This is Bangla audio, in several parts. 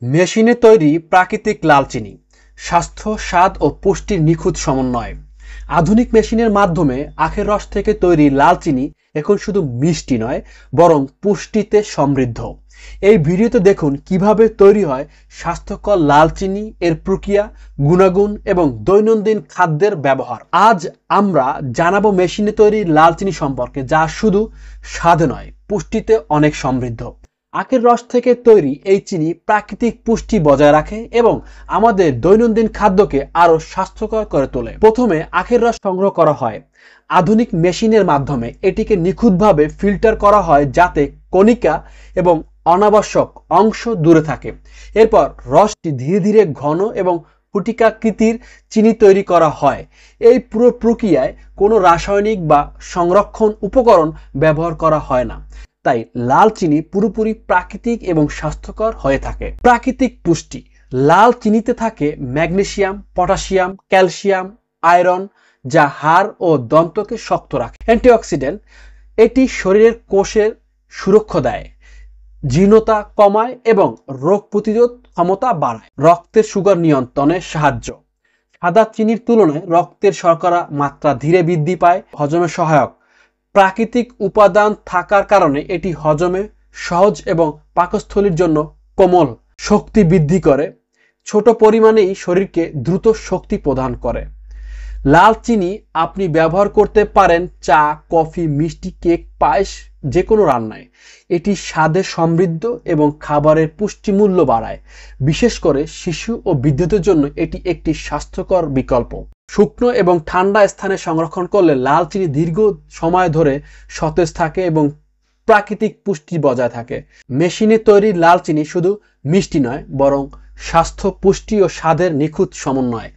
মেশিনে তৈরি প্রাকৃতিক লাল চিনি স্বাস্থ্য, স্বাদ ও পুষ্টির নিখুঁত সমন্বয়। আধুনিক মেশিনের মাধ্যমে আখের রস থেকে তৈরি লাল চিনি এখন শুধু মিষ্টি নয়, বরং পুষ্টিতে সমৃদ্ধ। এই ভিডিওতে দেখুন কিভাবে তৈরি হয় স্বাস্থ্যকর লাল চিনি, এর প্রক্রিয়া, গুণাগুণ এবং দৈনন্দিন খাদ্যের ব্যবহার। আজ আমরা জানাবো মেশিনে তৈরি লাল চিনি সম্পর্কে, যা শুধু স্বাদে নয়, পুষ্টিতে অনেক সমৃদ্ধ। আখের রস থেকে তৈরি এই চিনি প্রাকৃতিক পুষ্টি বজায় রাখে এবং আমাদের দৈনন্দিন খাদ্যকে আরো স্বাস্থ্যকর করে তোলে। প্রথমে আখের রস সংগ্রহ করা হয়। আধুনিক মেশিনের মাধ্যমে এটিকে নিখুঁতভাবে ফিল্টার করা হয় যাতে কণিকা এবং অনাবশ্যক অংশ দূরে থাকে। এরপর রসটি ধীরে ধীরে ঘন এবং ফুটিকাকৃতির চিনি তৈরি করা হয়। এই পুরো প্রক্রিয়ায় কোনো রাসায়নিক বা সংরক্ষণ উপকরণ ব্যবহার করা হয় না, তাই লাল চিনি পুরোপুরি প্রাকৃতিক এবং স্বাস্থ্যকর হয়ে থাকে। প্রাকৃতিক পুষ্টি। লাল চিনিতে থাকে ম্যাগনেসিয়াম, পটাশিয়াম, ক্যালসিয়াম, আয়রন, যা হাড় ও দন্তকে শক্ত রাখে। অ্যান্টিঅক্সিডেন্ট। এটি শরীরের কোষের সুরক্ষা দেয়, জীর্ণতা কমায় এবং রোগ প্রতিরোধ ক্ষমতা বাড়ায়। রক্তের সুগার নিয়ন্ত্রণে সাহায্য। সাদা চিনির তুলনায় রক্তের শর্করা মাত্রা ধীরে বৃদ্ধি পায়, হজমে সহায়ক। প্রাকৃতিক উপাদান থাকার কারণে এটি হজমে সহজ এবং পাকস্থলীর জন্য কোমল। শক্তি বৃদ্ধি করে। ছোট পরিমাণেই শরীরকে দ্রুত শক্তি প্রদান করে। লাল চিনি আপনি ব্যবহার করতে পারেন চা, কফি, মিষ্টি, কেক, পায়েস, যে কোনো রান্নায়। এটি স্বাদে সমৃদ্ধ এবং খাবারের পুষ্টিমূল্য বাড়ায়। বিশেষ করে শিশু ও বৃদ্ধদের জন্য এটি একটি স্বাস্থ্যকর বিকল্প। শুকনো এবং ঠান্ডা স্থানে সংরক্ষণ করলে লাল চিনি দীর্ঘ সময় ধরে সতেজ থাকে এবং প্রাকৃতিক পুষ্টি বজায় থাকে। মেশিনে তৈরি লাল চিনি শুধু মিষ্টি নয়, বরং স্বাস্থ্য, পুষ্টি ও স্বাদের নিখুঁত সমন্বয়।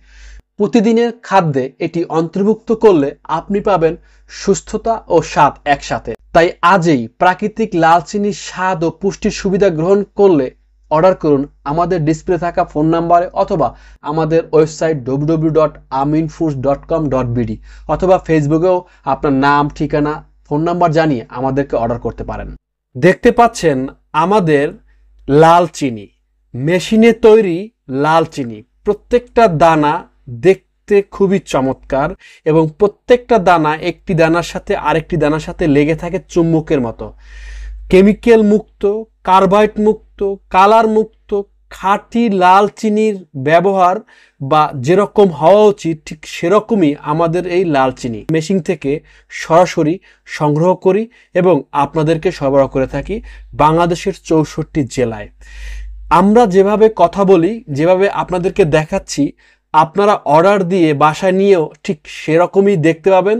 প্রতিদিনের খাদ্যে এটি অন্তর্ভুক্ত করলে আপনি পাবেন সুস্থতা ও স্বাদ একসাথে। তাই আজই প্রাকৃতিক লাল চিনির স্বাদ ও পুষ্টির সুবিধা গ্রহণ করলে অর্ডার করুন আমাদের ডিসপ্লে থাকা ফোন নাম্বারে, অথবা আমাদের ওয়েবসাইট www.aminfoods.com.bd, অথবা ফেসবুকেও আপনার নাম, ঠিকানা, ফোন নাম্বার জানিয়ে আমাদেরকে অর্ডার করতে পারেন। দেখতে পাচ্ছেন আমাদের লাল চিনি, মেশিনে তৈরি লাল চিনি। প্রত্যেকটা দানা দেখতে খুবই চমৎকার এবং প্রত্যেকটা দানা একটি দানার সাথে আরেকটি দানার সাথে লেগে থাকে চুম্বকের মতো। কেমিক্যাল মুক্ত, কার্বাইড মুক্ত, কালার মুক্ত খাঁটি লাল চিনির ব্যবহার বা যেরকম হওয়া উচিত ঠিক সেরকমই আমাদের এই লাল চিনি মেশিন থেকে সরাসরি সংগ্রহ করি এবং আপনাদেরকে সরবরাহ করে থাকি বাংলাদেশের 64 জেলায়। আমরা যেভাবে কথা বলি, যেভাবে আপনাদেরকে দেখাচ্ছি, আপনারা অর্ডার দিয়ে বাসায় নিয়েও ঠিক সেরকমই দেখতে পাবেন।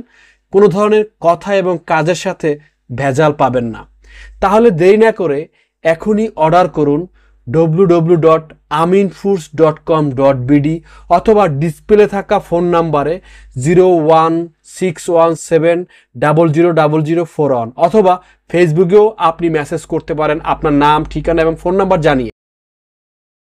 কোনো ধরনের কথা এবং কাজের সাথে ভেজাল পাবেন না। তাহলে দেরি না করে এখনই অর্ডার করুন www.aminfoods.com.bd, অথবা ডিসপ্লে থাকা ফোন নাম্বারে 01617000041, অথবা ফেসবুকেও আপনি মেসেজ করতে পারেন আপনার নাম, ঠিকানা এবং ফোন নাম্বার জানিয়ে।